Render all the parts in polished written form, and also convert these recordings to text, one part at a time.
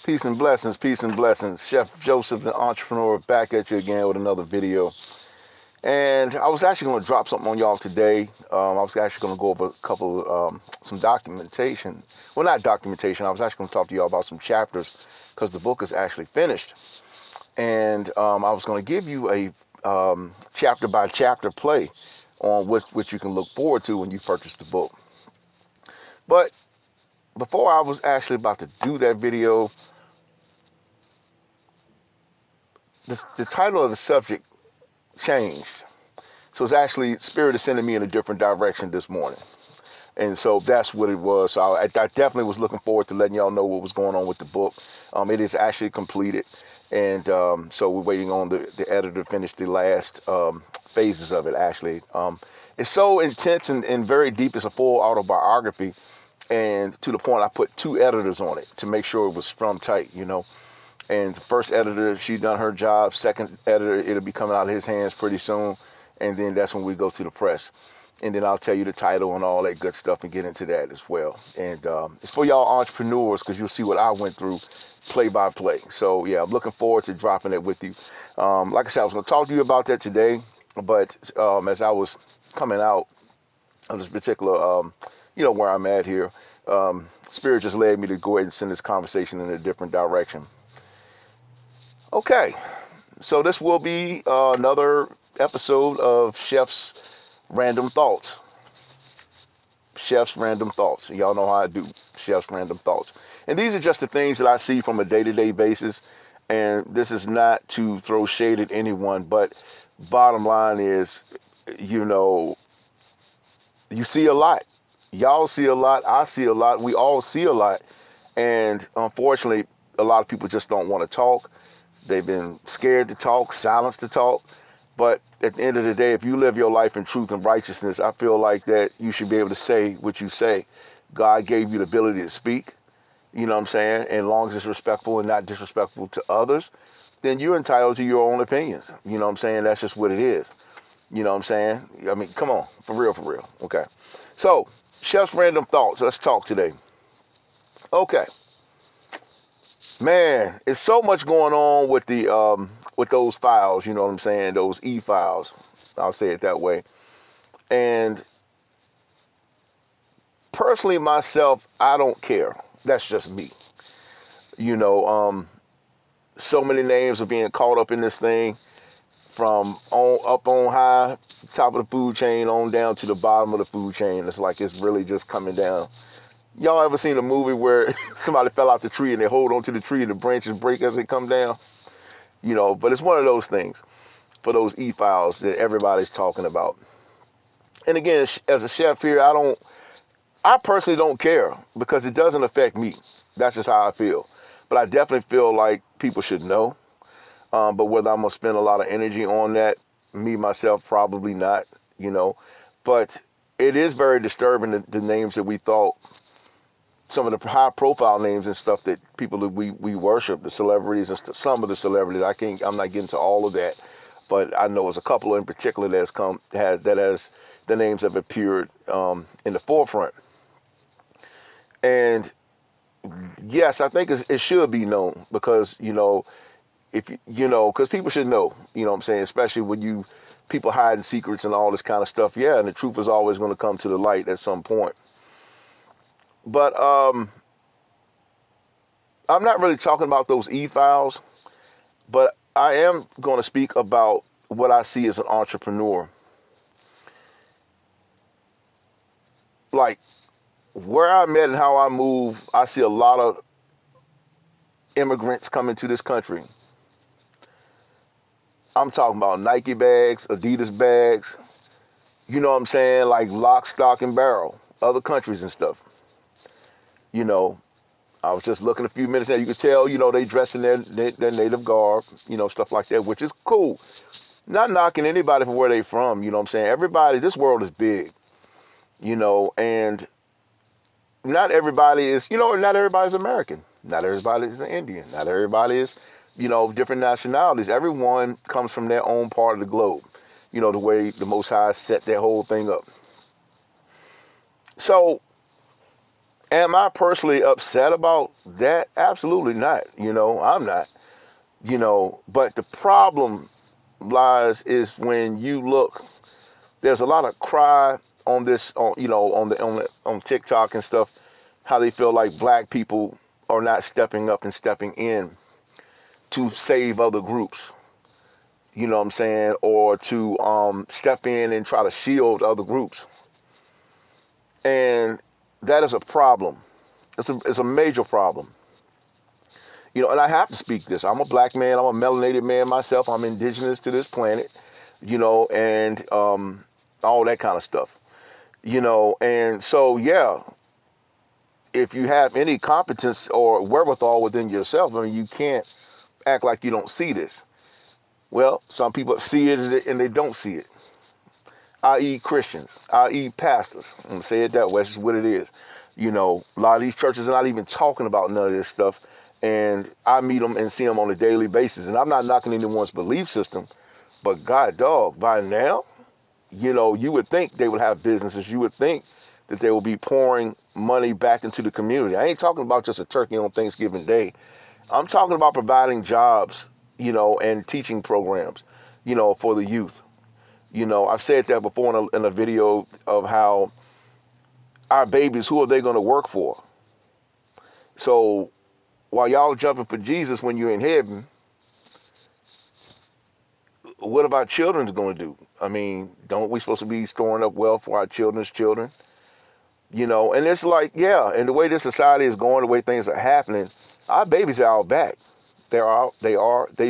Peace and blessings, peace and blessings. Chef Joseph, the entrepreneur, back at you again with another video. And I was actually going to drop something on y'all today. I was actually going to go over a couple, some documentation. Well, not documentation. I was actually going to talk to y'all about some chapters because the book is actually finished. And I was going to give you a chapter by chapter play on which you can look forward to when you purchase the book. But before I was actually about to do that video, the title of the subject changed. So it's actually Spirit is sending me in a different direction this morning. And so that's what it was. So I definitely was looking forward to letting y'all know what was going on with the book. It is actually completed. And so we're waiting on the editor to finish the last phases of it, actually. It's so intense and very deep. It's a full autobiography. And to the point, I put 2 editors on it to make sure it was strung tight, you know. And the first editor, she done her job. Second editor, it'll be coming out of his hands pretty soon. And then that's when we go to the press. And then I'll tell you the title and all that good stuff and get into that as well. And it's for y'all entrepreneurs because you'll see what I went through play by play. So, yeah, I'm looking forward to dropping it with you. Like I said, I was going to talk to you about that today. But as I was coming out of this particular, where I'm at here, Spirit just led me to go ahead and send this conversation in a different direction. Okay, so this will be another episode of Chef's Random Thoughts. Chef's Random Thoughts. Y'all know how I do Chef's Random Thoughts. And these are just the things that I see from a day-to-day basis. And this is not to throw shade at anyone, but bottom line is, you see a lot. Y'all see a lot. I see a lot. We all see a lot. And unfortunately, a lot of people just don't want to talk. They've been scared to talk, silenced to talk. But at the end of the day, if you live your life in truth and righteousness, I feel like that you should be able to say what you say. God gave you the ability to speak, you know what I'm saying? And as long as it's respectful and not disrespectful to others, then you're entitled to your own opinions. You know what I'm saying? That's just what it is. You know what I'm saying? I mean, come on, for real. Okay. So, Chef's Random Thoughts. Let's talk today. Okay. Man, it's so much going on with the with those files, you know what I'm saying? Those e-files. I'll say it that way. And personally myself, I don't care. That's just me. So many names are being caught up in this thing from up on high, top of the food chain on down to the bottom of the food chain. It's like it's really just coming down. Y'all ever seen a movie where somebody fell out the tree and they hold onto the tree and the branches break as they come down? But it's one of those things for those e-files that everybody's talking about. And again, as a chef here, I personally don't care because it doesn't affect me. That's just how I feel. But I definitely feel like people should know. But whether I'm going to spend a lot of energy on that, me, myself, probably not, But it is very disturbing, the names that we thought, some of the high profile names and stuff that people that we worship, the celebrities and stuff, some of the celebrities, I'm not getting to all of that, but I know there's a couple in particular that has the names have appeared in the forefront. And yes, I think it should be known because, because people should know, what I'm saying, especially when people hiding secrets and all this kind of stuff. Yeah. And the truth is always going to come to the light at some point. But I'm not really talking about those e-files, but I am going to speak about what I see as an entrepreneur. Like where I'm at and how I move, I see a lot of immigrants coming to this country. I'm talking about Nike bags, Adidas bags, you know what I'm saying? Like lock, stock, and barrel, other countries and stuff. I was just looking a few minutes ago. You could tell, they dressed in their native garb, stuff like that, which is cool. Not knocking anybody for where they from, you know what I'm saying? Everybody, this world is big, and not everybody is, not everybody's American. Not everybody is an Indian. Not everybody is, different nationalities. Everyone comes from their own part of the globe, the way the Most High set their whole thing up. So Am I personally upset about that? Absolutely not. I'm not. But the problem lies is when you look. There's a lot of cry on this, on TikTok and stuff, how they feel like black people are not stepping up and stepping in to save other groups. You know what I'm saying? Or to step in and try to shield other groups. And that is a problem. It's a major problem. And I have to speak this. I'm a black man. I'm a melanated man myself. I'm indigenous to this planet, and all that kind of stuff. And so, yeah, if you have any competence or wherewithal within yourself, I mean, you can't act like you don't see this. Well, some people see it and they don't see it, i.e. Christians, i.e. pastors. I'm going to say it that way. That's just what it is. A lot of these churches are not even talking about none of this stuff. And I meet them and see them on a daily basis. And I'm not knocking anyone's belief system, but God dog, by now, you would think they would have businesses. You would think that they will be pouring money back into the community. I ain't talking about just a turkey on Thanksgiving Day. I'm talking about providing jobs, and teaching programs, for the youth. I've said that before in a video of how our babies, who are they going to work for? So while y'all jumping for Jesus when you're in heaven, what about children's going to do? I mean, don't we supposed to be storing up wealth for our children's children? And it's like, yeah, and the way this society is going, the way things are happening, our babies are out back. They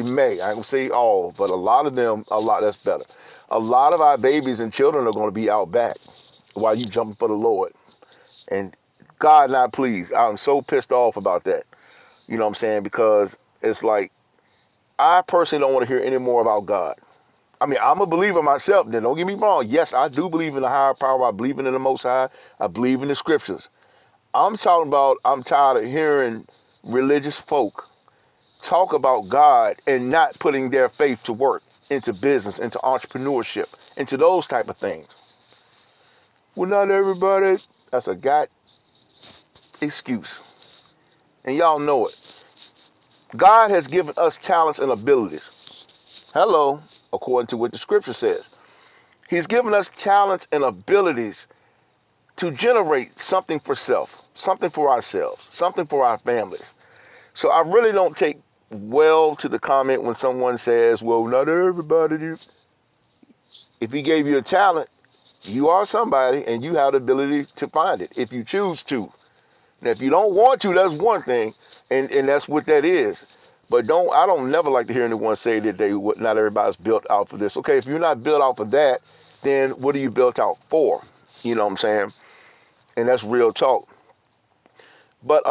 may, I don't say all, but a lot of them, that's better. A lot of our babies and children are going to be out back while you jumping for the Lord. And God not pleased. I'm so pissed off about that. You know what I'm saying? Because it's like, I personally don't want to hear any more about God. I mean, I'm a believer myself. Then don't get me wrong. Yes, I do believe in the higher power. I believe in the Most High. I believe in the scriptures. I'm talking about, I'm tired of hearing religious folk talk about God and not putting their faith to work into business, into entrepreneurship, into those type of things. Well, not everybody. That's a God excuse. And y'all know it. God has given us talents and abilities. Hello, according to what the scripture says. He's given us talents and abilities to generate something for self, something for ourselves, something for our families. So I really don't take well to the comment when someone says, well, not everybody do. If he gave you a talent, you are somebody and you have the ability to find it if you choose to. Now, if you don't want to, that's one thing, and that's what that is. But I don't never like to hear anyone say that not everybody's built out for this. Okay, if you're not built out for that, then what are you built out for? You know what I'm saying? And that's real talk. But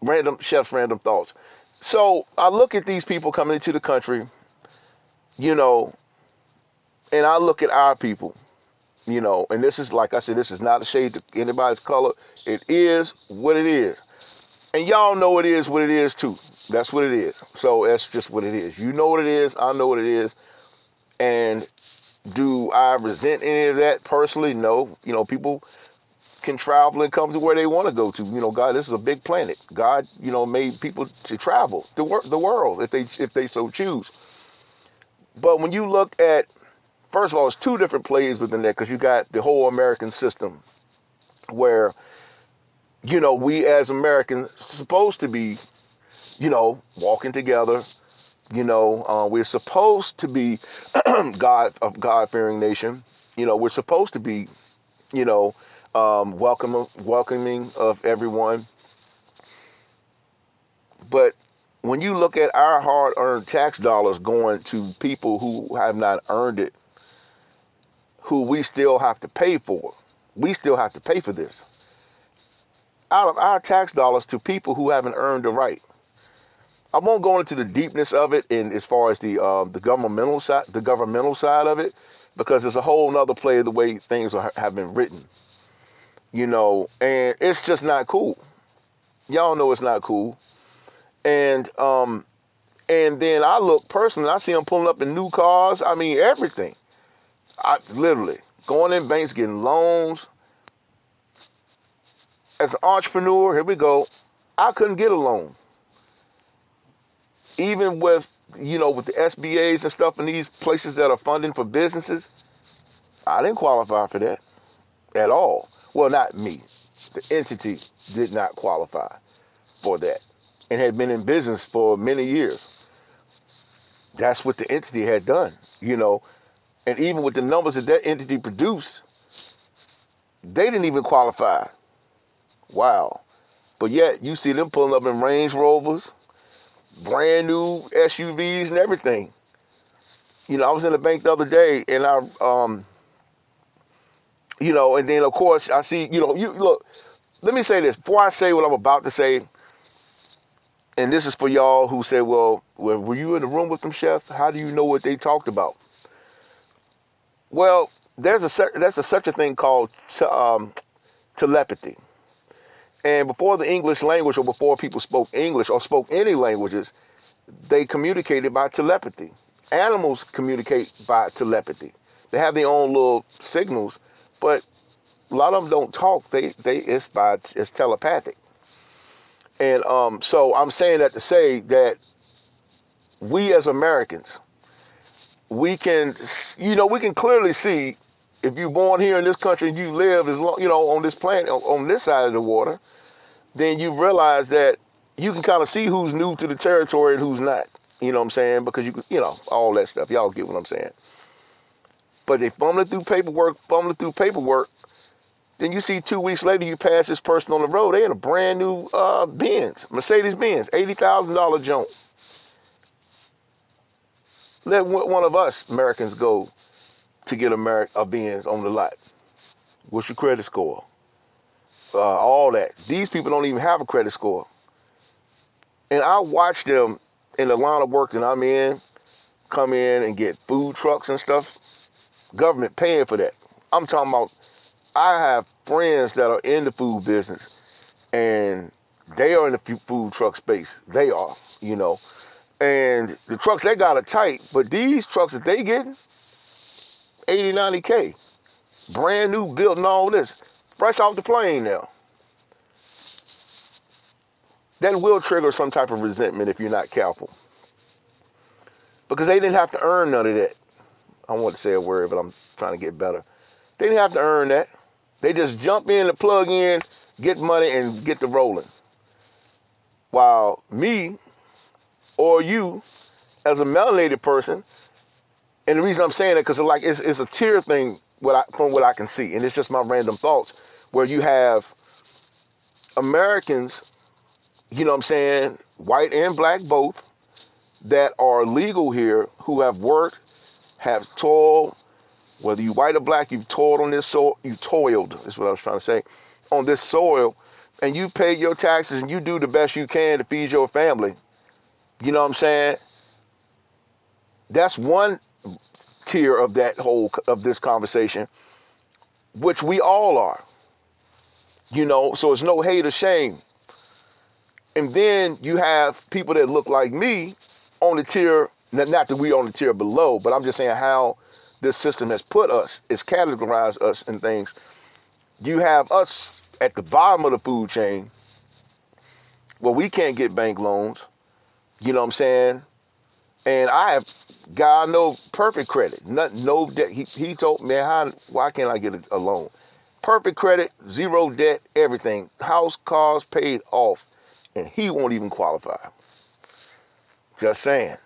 random thoughts. So I look at these people coming into the country, and I look at our people, and this is, like I said, this is not a shade to anybody's color. It is what it is. And y'all know it is what it is too. That's what it is. So that's just what it is. You know what it is. I know what it is. And do I resent any of that personally? No. People can travel and come to where they want to go to. God, this is a big planet. God, made people to travel the world if they so choose. But when you look at, first of all, it's two different plays within that, because you got the whole American system where, we as Americans supposed to be, walking together. We're supposed to be God-fearing nation. We're supposed to be, welcoming of everyone. But when you look at our hard-earned tax dollars going to people who have not earned it, who we still have to pay for, we still have to pay for this. Out of our tax dollars to people who haven't earned the right. I won't go into the deepness of it, and as far as the governmental side of it, because it's a whole nother play of the way things have been written. And it's just not cool. Y'all know it's not cool. And then I look personally, I see them pulling up in new cars. I mean, everything. I literally going in banks, getting loans, as an entrepreneur, here we go, I couldn't get a loan. Even with, with the SBAs and stuff in these places that are funding for businesses, I didn't qualify for that at all. Well, not me. The entity did not qualify for that and had been in business for many years. That's what the entity had done, And even with the numbers that entity produced, they didn't even qualify. Wow. But yet, you see them pulling up in Range Rovers, brand new SUVs and everything. I was in the bank the other day, and and then of course I see, you look, let me say this before I say what I'm about to say, and this is for y'all who say, well, were you in the room with them, Chef? How do you know what they talked about? Well, there's such a thing called telepathy. And before the English language, or before people spoke English or spoke any languages, they communicated by telepathy. Animals communicate by telepathy. They have their own little signals, but a lot of them don't talk. It's telepathic. And so I'm saying that to say that we as Americans, we can clearly see, if you're born here in this country and you live as long, on this planet, on this side of the water, then you realize that you can kind of see who's new to the territory and who's not. You know what I'm saying? Because all that stuff. Y'all get what I'm saying. But they fumbling through paperwork. Then you see 2 weeks later, you pass this person on the road. They in a brand new Benz, Mercedes-Benz, $80,000 junk. Let one of us Americans go to get a Benz on the lot. What's your credit score? All that. These people don't even have a credit score. And I watch them in the line of work that I'm in, come in and get food trucks and stuff. Government paying for that. I'm talking about, I have friends that are in the food business, and they are in the food truck space. They are, And the trucks, they got it tight, but these trucks that they getting, 80, 90K. Brand new, built and all this. Fresh off the plane now. That will trigger some type of resentment if you're not careful. Because they didn't have to earn none of that. I don't want to say a word, but I'm trying to get better. They didn't have to earn that. They just jump in and plug in, get money, and get the rolling. While me or you, as a melanated person, and the reason I'm saying that, because it's a tier thing from what I can see, and it's just my random thoughts, where you have Americans, white and black both, that are legal here, who have worked, have toiled, whether you white or black, you've toiled on this soil, you toiled, is what I was trying to say, on this soil, and you pay your taxes and you do the best you can to feed your family. You know what I'm saying? That's one tier of of this conversation, which we all are. So it's no hate or shame. And then you have people that look like me on the tier, not that we on the tier below, but I'm just saying how this system has put us, it's categorized us in things. You have us at the bottom of the food chain where we can't get bank loans. You know what I'm saying? And I have, God knows, perfect credit. No debt. He told me, why can't I get a loan? Perfect credit, zero debt, everything. House, cars paid off. And he won't even qualify. Just saying.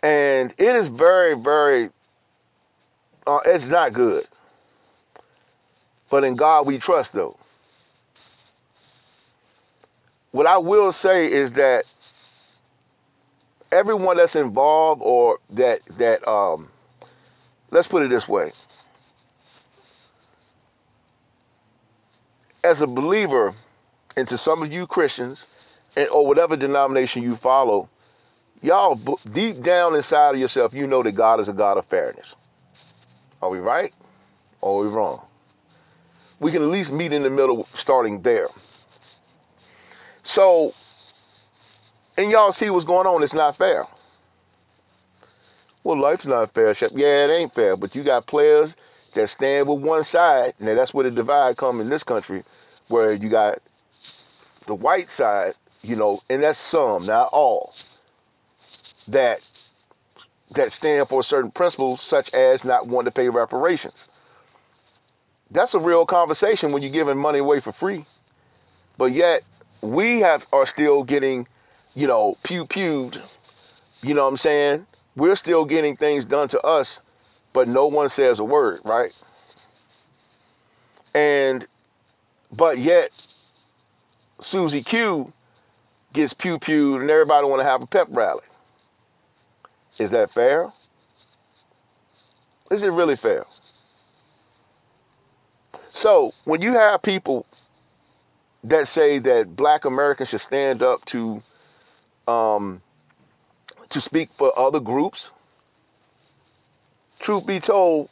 And it is very, very, it's not good. But in God we trust, though. What I will say is that everyone that's involved, or that let's put it this way. As a believer, and to some of you Christians, or whatever denomination you follow, y'all deep down inside of yourself, you know that God is a God of fairness. Are we right? Or are we wrong? We can at least meet in the middle, starting there. So, and y'all see what's going on. It's not fair. Well, life's not fair, Chef. Yeah, it ain't fair. But you got players that stand with one side. Now, that's where the divide comes in this country. where you got the white side, you know, and that's some, not all, that stand for certain principles, such as not wanting to pay reparations. That's a real conversation when you're giving money away for free. But yet we are still getting, you know, pew-pewed, you know what I'm saying? We're still getting things done to us, but no one says a word, right? But yet Susie Q gets pew-pewed and everybody want to have a pep rally. Is that fair? Is it really fair? So when you have people that say that Black Americans should stand up to speak for other groups, truth be told,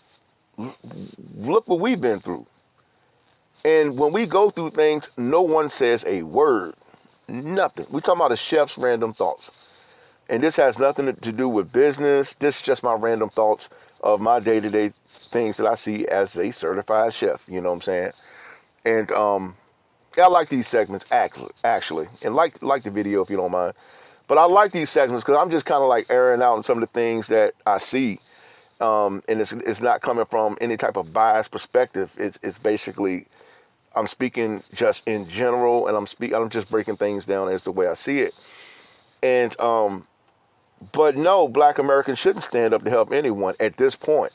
look what we've been through. And when we go through things, no one says a word, nothing. We're talking about a chef's random thoughts. And this has nothing to do with business. This is just my random thoughts of my day-to-day things that I see as a certified chef, you know what I'm saying? And I like these segments actually, and like the video if you don't mind. But I like these segments because I'm just kind of like airing out on some of the things that I see, and it's not coming from any type of biased perspective. It's basically I'm speaking just in general, and I'm just breaking things down as the way I see it. And but no, Black Americans shouldn't stand up to help anyone at this point.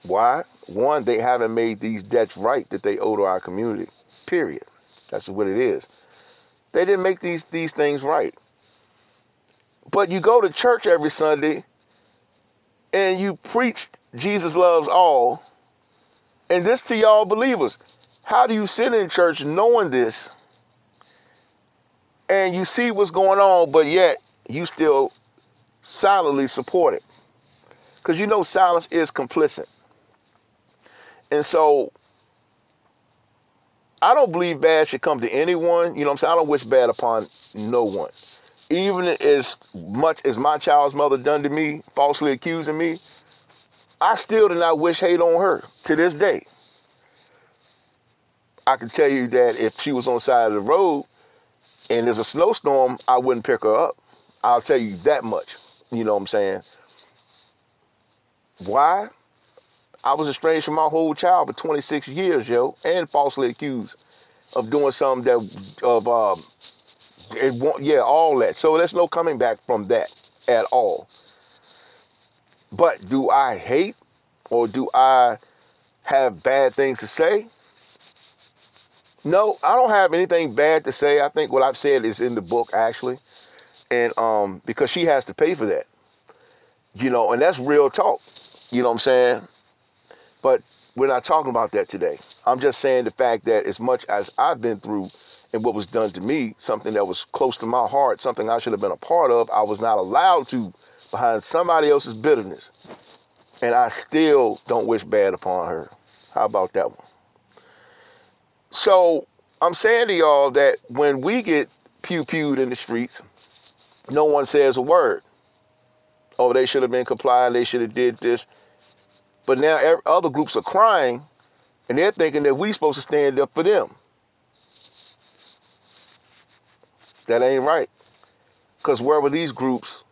Why? One, they haven't made these debts right that they owe to our community. Period. That's what it is. They didn't make these things right. But you go to church every Sunday and you preach Jesus loves all. And this to y'all believers. How do you sit in church knowing this and you see what's going on, but yet you still silently support it? Because you know silence is complicit. And so I don't believe bad should come to anyone. You know what I'm saying? I don't wish bad upon no one. Even as much as my child's mother done to me, falsely accusing me, I still do not wish hate on her to this day. I can tell you that if she was on the side of the road and there's a snowstorm, I wouldn't pick her up. I'll tell you that much. You know what I'm saying? Why? I was estranged from my whole child for 26 years, yo, and falsely accused of doing something that, all that. So there's no coming back from that at all. But do I hate or do I have bad things to say? No, I don't have anything bad to say. I think what I've said is in the book, actually. And because she has to pay for that. You know, and that's real talk. You know what I'm saying? But we're not talking about that today. I'm just saying the fact that as much as I've been through and what was done to me, something that was close to my heart, something I should have been a part of, I was not allowed to behind somebody else's bitterness. And I still don't wish bad upon her. How about that one? So I'm saying to y'all that when we get pew-pewed in the streets, no one says a word. Oh, they should have been compliant. They should have did this. But now other groups are crying, and they're thinking that we supposed to stand up for them. That ain't right. Because where were these groups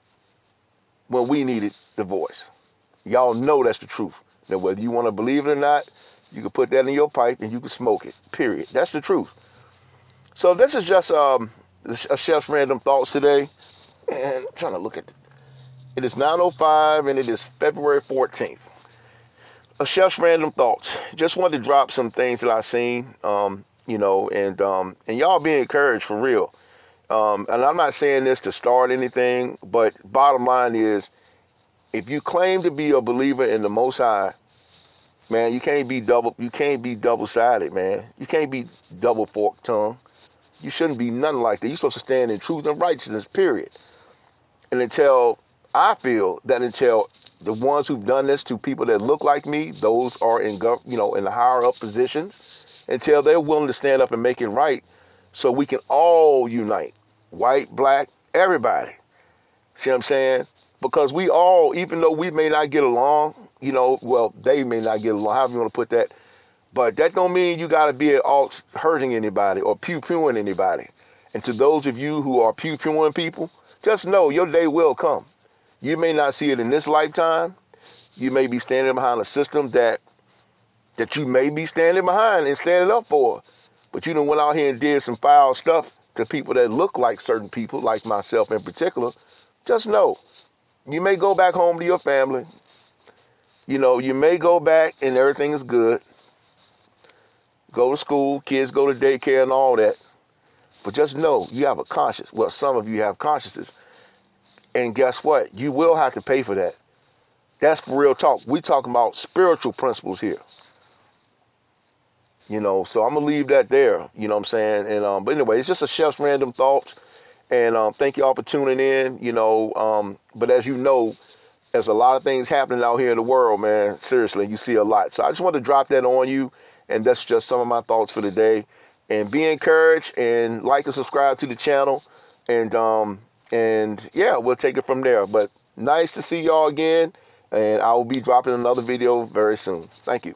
when we needed the voice? Y'all know that's the truth. Now, whether you want to believe it or not, you can put that in your pipe and you can smoke it, period. That's the truth. So this is just a chef's random thoughts today. And I'm trying to look at it. It is 9:05 and it is February 14th. A chef's random thoughts. Just wanted to drop some things that I've seen, you know, and y'all be encouraged for real. And I'm not saying this to start anything, but bottom line is, if you claim to be a believer in the Most High, man, you can't be double-sided, man. You can't be double forked tongue. You shouldn't be nothing like that. You're supposed to stand in truth and righteousness, period. And until the ones who've done this to people that look like me, those are in the higher up positions, until they're willing to stand up and make it right, so we can all unite, white, black, everybody. See what I'm saying? Because we all, even though we may not get along, they may not get along, however you want to put that, But that don't mean you got to be out hurting anybody or pew-pewing anybody. And to those of you who are pew-pewing people, just know your day will come. You may not see it in this lifetime. You may be standing behind a system that you may be standing behind and standing up for. But you done went out here and did some foul stuff to people that look like certain people, like myself in particular. Just know, you may go back home to your family. You know, you may go back and everything is good. Go to school, kids go to daycare and all that. But just know, you have a conscience. Well, some of you have consciences. And guess what? You will have to pay for that. That's for real talk. We talking about spiritual principles here. You know, so I'm going to leave that there. You know what I'm saying? And but anyway, it's just a chef's random thoughts. And thank you all for tuning in. You know, but as you know, there's a lot of things happening out here in the world, man. Seriously, you see a lot. So I just want to drop that on you. And that's just some of my thoughts for today. And be encouraged and like and subscribe to the channel. And yeah, we'll take it from there. But nice to see y'all again. And I will be dropping another video very soon. Thank you.